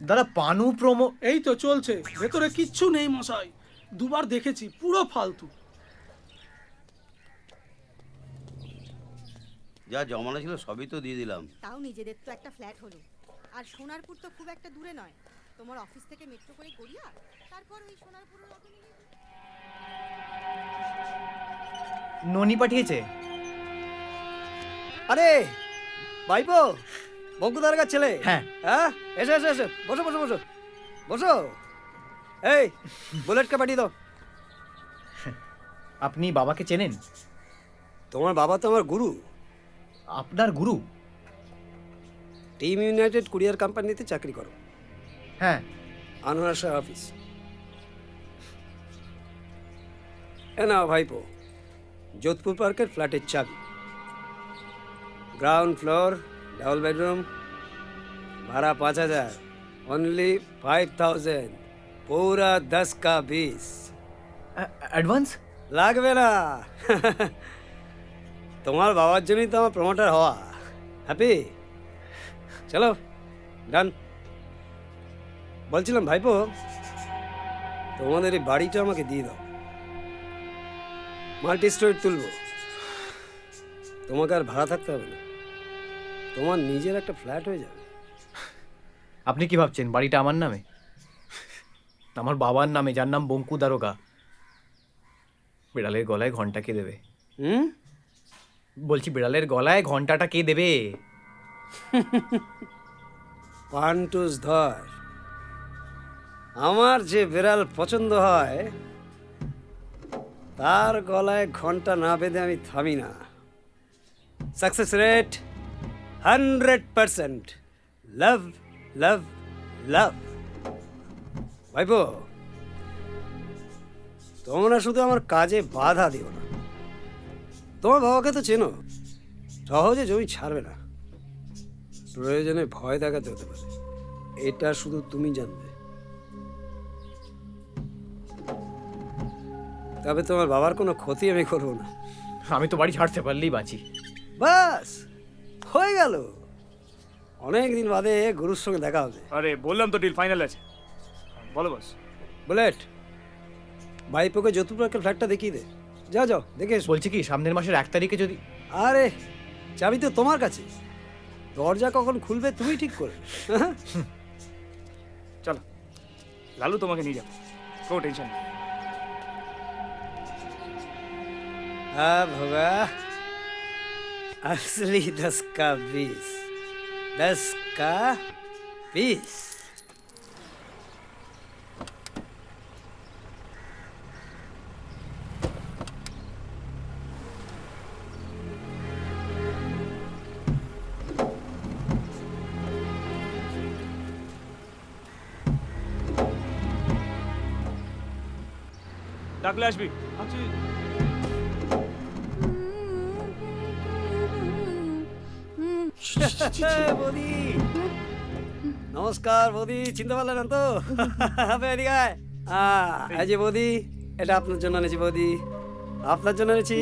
দাদা পানু প্রমো এই তো চলছে, ভেতরে কিচ্ছু নেই মশাই, দুবার দেখেছি, পুরো ফালতু। যা জমানো ছিল সবই তো দিয়ে দিলাম। তাও নিজেদের তো একটা ফ্ল্যাট হলো। আর সোনারপুর তো খুব একটা দূরে নয়, তোমার অফিস থেকে মেট্রো করে গড়িয়া, তারপর ওই সোনারপুরের অটো নিয়ে। ননি পাঠিয়েছে। আরে ভাইপো, বঙ্কুদার ছেলে। হ্যাঁ। হ্যাঁ, এসো এসো এসো, বসো বসো বসো বসো। এই বুলেটকে পাঠিয়ে দাও। আপনি বাবাকে চেনেন? তোমার বাবা তো আমার গুরু। আপনার গুরু? টিম ইউনাইটেড কুরিয়ার কোম্পানিতে চাকরি করো। হ্যাঁ। আনোয়ার শাহ অফিস। এ নাও ভাইপো, যোধপুর পার্কের ফ্ল্যাটের চাবি। গ্রাউন্ড ফ্লোর, ডাবল বেডরুম, ভাড়া 5,000, অনলি 5,000, পুরা 10 का 20। অ্যাডভান্স? লাগবে না। তোমার বাবার জন্যই তো আমার প্রমোটার হওয়া। হ্যাপি? চলো ডান। বলছিলাম ভাইপো, তোমাদের এই বাড়িটা আমাকে দিয়ে দাও, মাল্টি স্টোরেজ তুলবো। তোমাকে আর ভাড়া থাকতে হবে না, তোমার নিজের একটা ফ্ল্যাট হয়ে যাবে। আপনি কি ভাবছেন বাড়িটা আমার নামে? আমার বাবার নামে, যার নাম বঙ্কু দারোগা। বিড়ালের গলায় ঘন্টা কে দেবে? হুম? বলছি বিড়ালের গলায় ঘন্টাটা কে দেবে? পান্টুস ধর, আমার যে বিড়াল পছন্দ হয় তার গলায় ঘন্টা না বেঁধে আমি থামি না। Success rate 100%। লাভ লাভ লাভ। ভাইপো, তোমরা শুধু আমার কাজে বাধা দিও না। তোমার বাবাকে তো চেনো, সহজে জমি ছাড়বে না, প্রয়োজনে ভয় দেখাতে হতে পারে। এটা শুধু তুমি জানবে। তবে তোমার বাবার কোনো ক্ষতি আমি করবো না। আমি তো বাড়ি ছাড়তে পারলেই বাঁচি। বাস হয়ে গেল। অনেক দিন বাদে গুরুর সঙ্গে দেখা হবে। আরে বললাম তো ডিল ফাইনাল আছে। বলো বস। বুলেট, ভাইপোকে যতুপুরকে ফ্ল্যাটটা দেখিয়ে দে। যাও যাও দেখে এসো। বলছি কি সামনের মাসের 1 তারিখে যদি... আরে চাবি তো তোমার কাছে, দরজা কখন খুলবে তুমি ঠিক করে। চলো, লালু তোমাকে নিয়ে যাবো, কোনো টেনশন নেই। हाँ भगा, असली 10 का 20, 10 का 20। ডাকলে আসবি। বৌদি নমস্কার। বৌদি চিনতে পারলেন না তো? এদিকে আয়। এই যে বৌদি, এটা আপনার জন্য এনেছি বৌদি, আপনার জন্য এনেছি।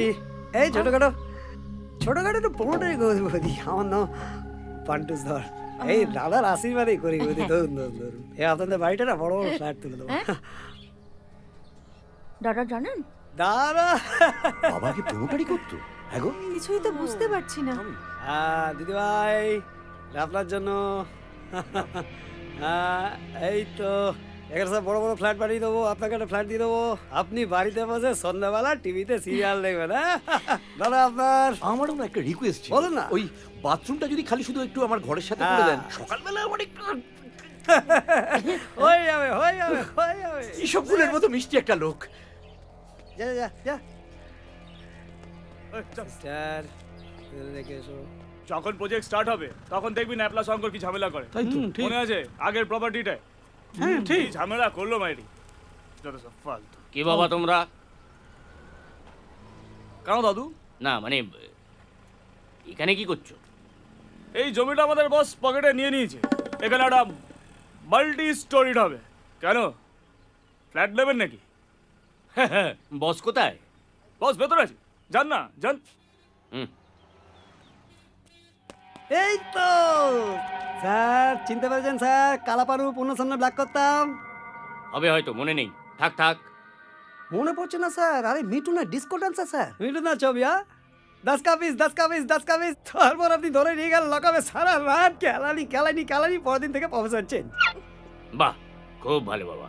এই ছোটখাটো ছোটখাটো একটু প্রমোটারি করি বৌদি, আমার নাম পান্টুস ধর। এই দাদার আশীর্বাদই করি বৌদি। ধরুন ধরুন ধরুন, এই আপনাদের বাড়িটা না বড় বড় ফ্ল্যাট তুলে দেবো। দাদা জানেন, দাদা বাবাকে প্রমোটারি করতো? হ্যাঁ গো, কিছুই তো বুঝতে পারছি না। দিদি ভাই আপনার জন্য। এই তো এখানে সব বড় বড় ফ্ল্যাট বানিয়ে দেবো, আপনাকে একটা ফ্ল্যাট দিয়ে দেবো। আপনি বাড়িতে বসে সন্ধ্যাবেলা টিভিতে সিরিয়াল দেখবেন। হ্যাঁ দাদা আপনার। আমারও না একটা রিকোয়েস্ট ছিল। বলুন না। ওই বাথরুমটা যদি খালি শুধু একটু আমার ঘরের সাথে করে দেন, সকালবেলা আমার একটু হয়ে যাবে হয়ে যাবে হয়ে যাবে। এইসব ফুলের মতো মিষ্টি একটা লোক। যা যা যা সিস্টার, দেখে এসো। যখন প্রজেক্ট স্টার্ট হবে তখন দেখবি ন্যাপলা শঙ্কর কি ঝামেলা করে। তাই তো, ঠিক। মনে আছে আগের প্রপার্টিটায় হ্যাঁ ঠিক। কি ঝামেলা করলো মাইরি, যত সব ফালতু। কি বাবা তোমরা? কেন দাদু? না মানে এখানে কি করছো? এই জমিটা আমাদের বস পকেটে নিয়ে নিয়েছে, এখানে একটা মাল্টি স্টোরিড হবে। কেন, ফ্ল্যাট নেবেন নাকি? বস কোথায়? বস ভেতরে আছে, যান না যান। হুম। এই তো স্যার, চিনতে পেরেছেন স্যার? কালাপারু পূর্ণচন্দ্র ব্ল্যাক করতাম। হবে হয়তো, মনে নেই। থাক থাক। মনে পড়ছে না স্যার? আরে মিঠু না, ডিসকো ডান্সার স্যার। মিঠু না ছবি, হ্যাঁ? 10 কাপিস 10 কাপিস 10 কাপিস। তারপর আপনি ধরে নিয়ে গেল লকাবে, সারা রাত ক্যালানি পরের থেকে প্রফেসর চেঞ্জ। বাহ, খুব ভালো বাবা।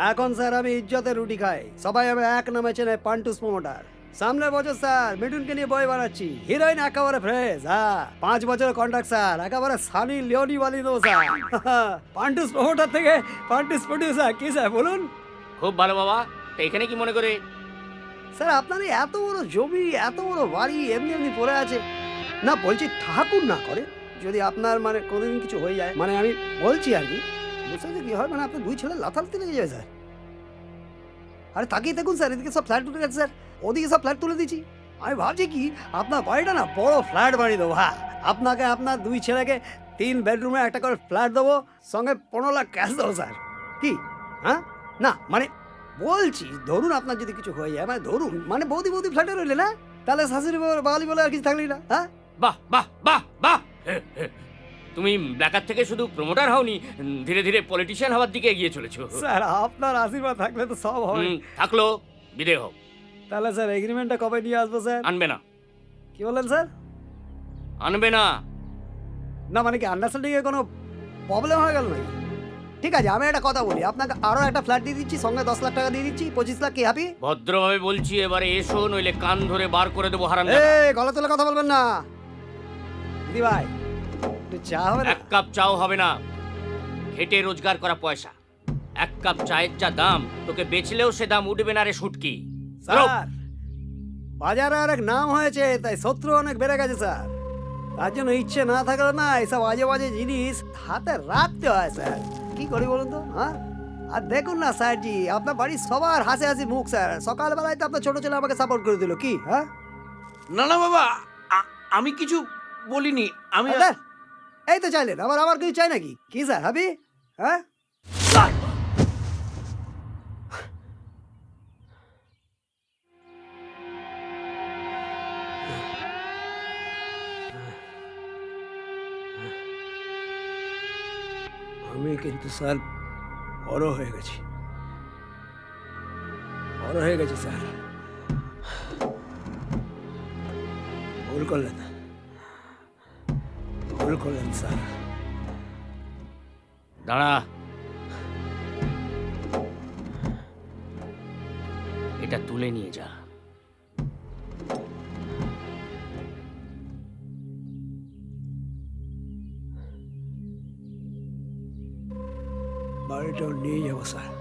এখন স্যার আমি ইজ্জতের রুটি খাই, সবাই আমি এক নামে চেনে পান্টুস প্রমোটার। সামনের বছর স্যার মিঠুনকে নিয়ে বই বানাচ্ছি, হিরোইন একেবারে ফ্রেশ। হ্যাঁ, 5 বছরের কন্ট্রাক্ট স্যার, একেবারে সানি লিওনি বানিয়ে দেবো স্যার। পান্টুস প্রমোটার থেকে পান্টুস প্রডিউসার। কি স্যার বলুন? খুব ভালো বাবা। তো এখানে কি মনে করে? স্যার আপনার এই এত বড় জমি, এত বড় বাড়ি এমনি এমনি পড়ে আছে না, বলছি ঠাকুর না করে যদি আপনার মানে কোনোদিন কিছু হয়ে যায়, মানে আমি বলছি আর কি, বুঝতে পারছি কি হয়, মানে আপনার 2 ছেলে লাথালতে লেগে যাবে স্যার। আরে তাকিয়ে দেখুন স্যার, এদিকে সব ফ্ল্যাট উঠে গেছে স্যার, ওদিকে সব ফ্ল্যাট তুলে দিচ্ছি। আমি ভাবছি কি আপনার বাড়িটা না বড় ফ্ল্যাট বানিয়ে দেবো। হ্যাঁ, আপনাকে আপনার 2 ছেলেকে 3 বেডরুমে একটা করে ফ্ল্যাট দেবো, সঙ্গে 15 লাখ ক্যাশ দেবো স্যার। কি? হ্যাঁ না মানে বলছি ধরুন আপনার যদি কিছু হয়ে যায়, মানে ধরুন মানে বৌদি ফ্ল্যাটে রইলে না, তাহলে শাশুড়ি বাঙালি বলে আর কিছু থাকলি না। হ্যাঁ বাহ বাহ বাহ বাহ। তুমি ব্ল্যাকার থেকে শুধু প্রমোটার হওনি, ধীরে ধীরে পলিটিশিয়ান হওয়ার দিকে এগিয়ে চলেছো। স্যার আপনার আশীর্বাদ থাকলে তো সব হবে। থাকলো, বিদে হোক। তাহলে স্যার এগ্রিমেন্টটা কবে নিয়ে আসবো স্যার? আনবে না। কি বললেন স্যার? আনবে না। না মানে কি আন্ডারস্ট্যান্ডিং এ কোনো প্রবলেম হয়ে গেল নাকি? ঠিক আছে, আমি একটা কথা বলি, আপনাকে আরো একটা ফ্ল্যাট দিয়ে দিচ্ছি, সঙ্গে 10 লাখ টাকা দিয়ে দিচ্ছি, 25 লাখ। কি হ্যাপি? ভদ্রভাবে বলছি, এবারে এসো, নইলে কান ধরে বার করে দেবো হারাম। এই গলা তোলা কথা বলবেন না দিদি ভাই, একটু চা হবে না? 1 কাপ চাও হবে না, খেটে রোজগার করা পয়সা। 1 কাপ চায়ের যা দাম, তোকে বেচলেও সে দাম উঠবে না রে শুটকি। স্যার বাজারে অনেক নাম হয়েছে, তাই শত্রু অনেক বেড়ে গেছে স্যার। তার জন্য ইচ্ছে না থাকলে না এইসব বাজে বাজে জিনিস হাতে রাখতে হয় স্যার। কি করি বলুন তো? হ্যাঁ, আর দেখুন না স্যারজি, আপনার বাড়ির সবার হাসি হাসি মুখ স্যার। সকালবেলায় তো আপনার ছোট ছেলে আমাকে সাপোর্ট করে দিল। কি? হ্যাঁ না না বাবা, আমি কিছু বলিনি। আমি স্যার এই তো চাইলেন, আবার কিছু চাই নাকি? কি স্যার হাবি? হ্যাঁ আমি কিন্তু স্যার বড় হয়ে গেছি স্যার। ভুল করলেন স্যার। দাঁড়া, এটা তুলে নিয়ে যা। বাড়িটাও নিয়ে যাবো স্যার।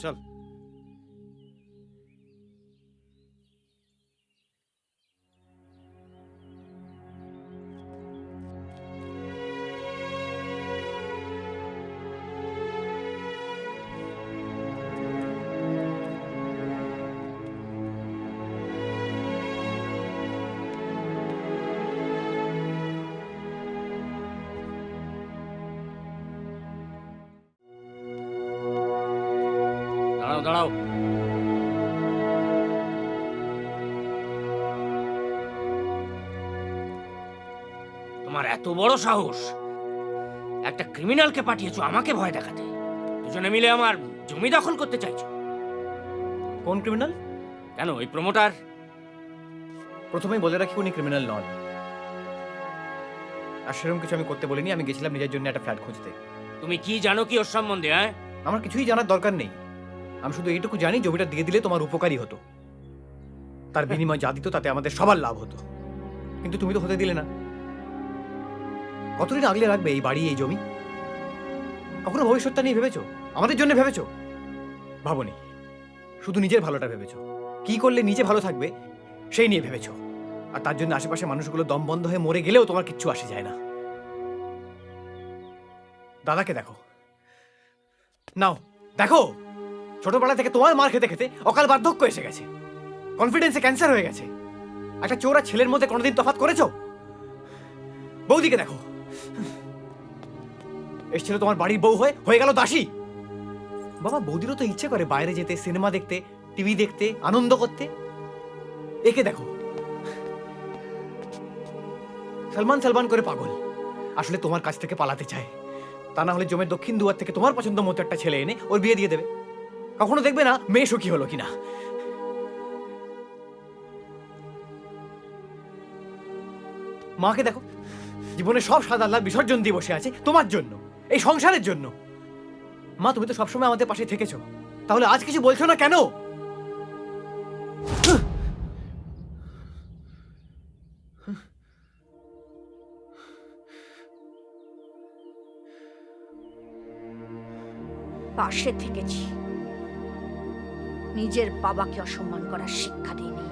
চল। দাঁড়াও দাঁড়াও। তোমার এত বড় সাহস, একটা ক্রিমিনালকে পাঠিয়েছো আমাকে ভয় দেখাতে। দুজনে মিলে আমার জমি দখল করতে চাইছো। কোন ক্রিমিনাল? কেন, ওই প্রমোটার? প্রথমেই বলে রাখি উনি ক্রিমিনাল নন, আর সেরকম কিছু আমি করতে বলিনি। আমি গেছিলাম নিজের জন্য একটা ফ্ল্যাট খুঁজতে। তুমি কি জানো কি ওর সম্বন্ধে? হ্যাঁ, আমার কিছুই জানার দরকার নেই। আমি শুধু এইটুকু জানি জমিটা দিয়ে দিলে তোমার উপকারী হতো, তার বিনিময় যা দিত তাতে আমাদের সবার লাভ হতো। কিন্তু তুমি তো হতে দিলে না। কতদিন আগলে রাখবে এই বাড়ি, এই জমি? কখনো ভবিষ্যৎটা নিয়ে ভেবেছো? আমাদের জন্য ভেবেছো? ভাবনি, শুধু নিজের ভালোটা ভেবেছো। কি করলে নিজে ভালো থাকবে সেই নিয়ে ভেবেছো, আর তার জন্য আশেপাশে মানুষগুলো দম বন্ধ হয়ে মরে গেলেও তোমার কিচ্ছু আসে যায় না। দাদাকে দেখো, নাও দেখো, ছোটবেলা থেকে তোমার মার খেতে খেতে অকাল বার্ধক্য এসে গেছে, কনফিডেন্সে ক্যান্সার হয়ে গেছে। একটা চোর আর ছেলের মধ্যে কোনোদিন তফাৎ করেছো? বৌদিকে দেখো, এসেছিল তোমার বাড়ির বউ হয়ে গেল দাসী। বাবা, বৌদিরও তো ইচ্ছে করে বাইরে যেতে, সিনেমা দেখতে, টিভি দেখতে, আনন্দ করতে। একে দেখো, সালমান সালমান করে পাগল, আসলে তোমার কাছ থেকে পালাতে চায়। তা না হলে জমের দক্ষিণ দুয়ার থেকে তোমার পছন্দ মতো একটা ছেলে এনে ওর বিয়ে দিয়ে দেবে। কখনো দেখবে না মেয়ে সুখী হলো কিনা। মাকে দেখো, জীবনে সব সাদা লাল বিসর্জন দিয়ে বসে আছে তোমার জন্য, এই সংসারের জন্য। মা, তুমি তো সবসময় আমাদের পাশে থেকেছো, তাহলে আজ কিছু বলছো না কেন? পাশে থেকেছি, নিজের বাবাকে অসম্মান করার শিক্ষা দিইনি।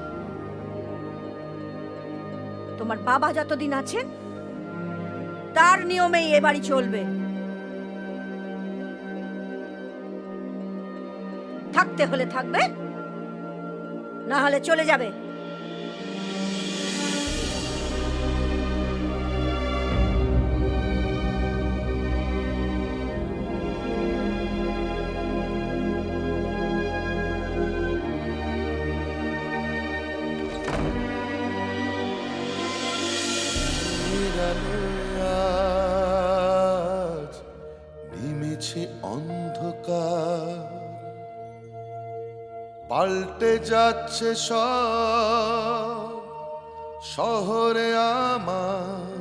তোমার বাবা যতদিন আছেন তার নিয়মেই এ বাড়ি চলবে। থাকতে হলে থাকবে, না হলে চলে যাবে। আজ নেমেছে অন্ধকার, পাল্টে যাচ্ছে সব শহরে আমার,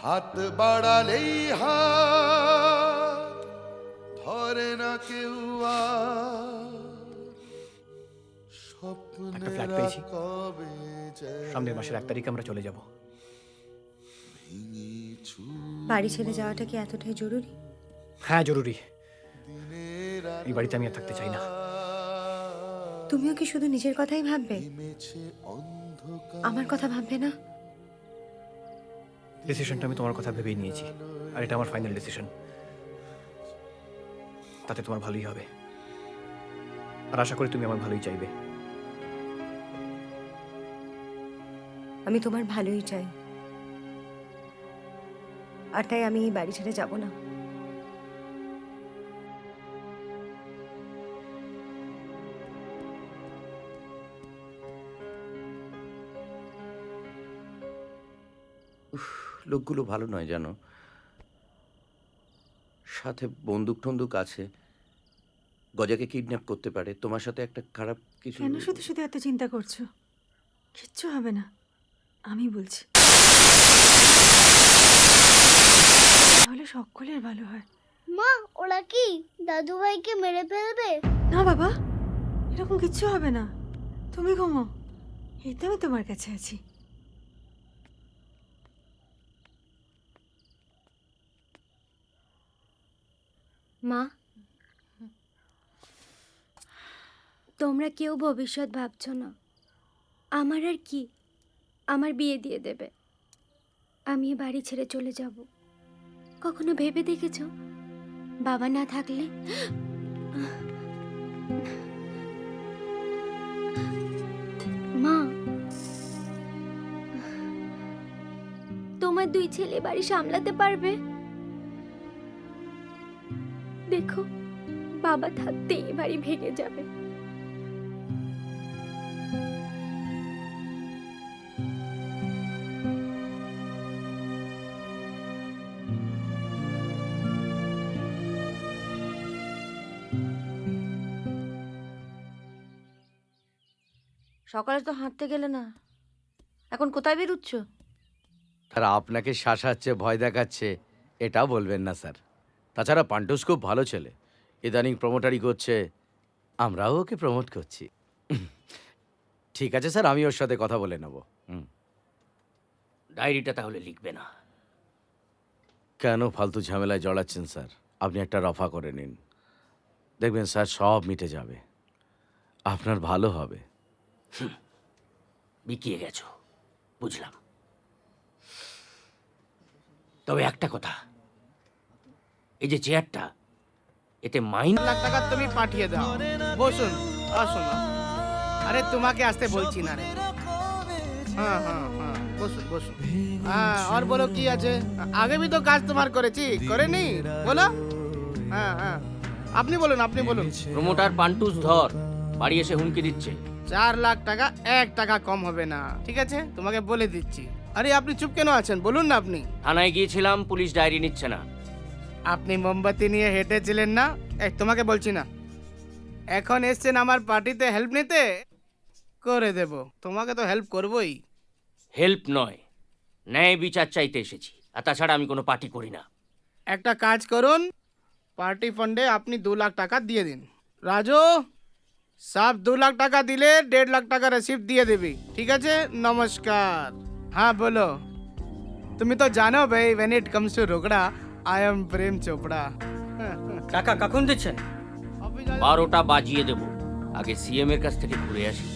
হাত বাড়ালেই হাত ধরে না কেউ আর, একটা ফ্ল্যাট স্বপ্নেরা পেয়েছি। কবে যায় সামনের মাসের 1 তারিখে আমরা চলে যাব। বাড়ি ছেড়ে যাওয়াটা কি এতটাই জরুরি? হ্যাঁ, জরুরি। এই বাড়িতে আমি আর থাকতে চাই না। তুমিও কি শুধু নিজের কথাই ভাববে, আমার কথা ভাববে না? ডিসিশনটা আমি তোমার কথা ভেবেই নিয়েছি, আর এটা আমার ফাইনাল ডিসিশন। তাতে তোমার ভালোই হবে, আর আশা করি তুমি আমার ভালোই চাইবে। আমি তোমার ভালোই চাই, আর তাই আমি এই বাড়ি ছেড়ে যাব না। লোকগুলো ভালো নয় জানো, সাথে বন্দুক টন্দুক আছে, গজাকে কিডন্যাপ করতে পারে। তোমার সাথে একটা খারাপ কিছু। কেন শুধু শুধু এত চিন্তা করছো? কিচ্ছু হবে না, আমি বলছি। তাহলে সকলের ভালো হয়। মা, ওরা কি দাদু ভাইকে মেরে ফেলবে? না বাবা, এরকম কিচ্ছু হবে না, তুমি ঘুমো, এই তো আমি তোমার কাছে আছি। মা, তোমরা কেউ ভবিষ্যৎ ভাবছো না। আমার আর কি, আমার বিয়ে দিয়ে দেবে, আমি এ বাড়ি ছেড়ে চলে যাব। কখনো ভেবে দেখেছো বাবা না থাকলে? মা, তোমার 2 ছেলে বাড়ি সামলাতে পারবে? দেখো, বাবা থাকতেই এ বাড়ি ভেঙে যাবে। সকালে তো হাঁটতে গেলে না, এখন কোথায় বেরুচ্ছ? আর আপনাকে শাসাচ্ছে, ভয় দেখাচ্ছে, এটাও বলবেন না স্যার। তাছাড়া পান্টুস খুব ভালো ছেলে, ইদানিং প্রমোটারি করছে, আমরাও ওকে প্রমোট করছি। ঠিক আছে স্যার, আমি ওর সাথে কথা বলে নেব। ডায়েরিটা তাহলে লিখবে না? কেন ফালতু ঝামেলায় জড়াচ্ছেন স্যার? আপনি একটা রফা করে নিন, দেখবেন স্যার সব মিটে যাবে, আপনার ভালো হবে। বিকিয়ে গেছো, বুঝলাম। তবে একটা কথা, এই যে চেয়ারটা, এতে মাইন। লাখ টাকা তুমি পাঠিয়ে দাও। বসুন, আসুন। আরে তোমাকে আসতে বলছি না রে। হ্যাঁ হ্যাঁ হ্যাঁ, বসুন বসুন। হ্যাঁ, আর বলো কি আছে? আগে भी तो কাজ তোমার করেছি, করেনি? বলো। হ্যাঁ হ্যাঁ, আপনি বলুন, আপনি বলুন। প্রমোটার পান্টুস ধর বাড়ি এসে হুমকি দিচ্ছে। 4 লাখ টাকা 1 টাকা কম হবে না, ঠিক আছে? তোমাকে বলে দিচ্ছি। আরে আপনি চুপ কেন আছেন, বলুন না আপনি। থানায় গিয়েছিলাম, পুলিশ ডায়েরি নিচ্ছে না। আপনি মোমবাতি নিয়ে হেঁটেছিলেন না? এই তোমাকে বলছি না, এখন এসছেন আমার পার্টিতে হেল্প নিতে, করে দেব, তোমাকে তো হেল্প করবই। হেল্প নয়, ন্যায় বিচার চাইতে এসেছি। আর তাছাড়া আমি কোনো পার্টি করি না। একটা কাজ করুন, পার্টি ফান্ডে আপনি 2 লাখ টাকা দিয়ে দিন। রাজু, সব 2 লাখ টাকা দিলে 1.5 লাখ টাকা রিসিপ্ট দিয়ে দিবি, ঠিক আছে? নমস্কার। হ্যাঁ বলো। তুমি তো জানো ভাই, when it comes to রোকড়া, I am প্রেম চোপড়া। টাকা কখন দিচ্ছেন? 12টা বাজিয়ে দেবো, আগে সিএম এর কাছ থেকে ঘুরে আসি।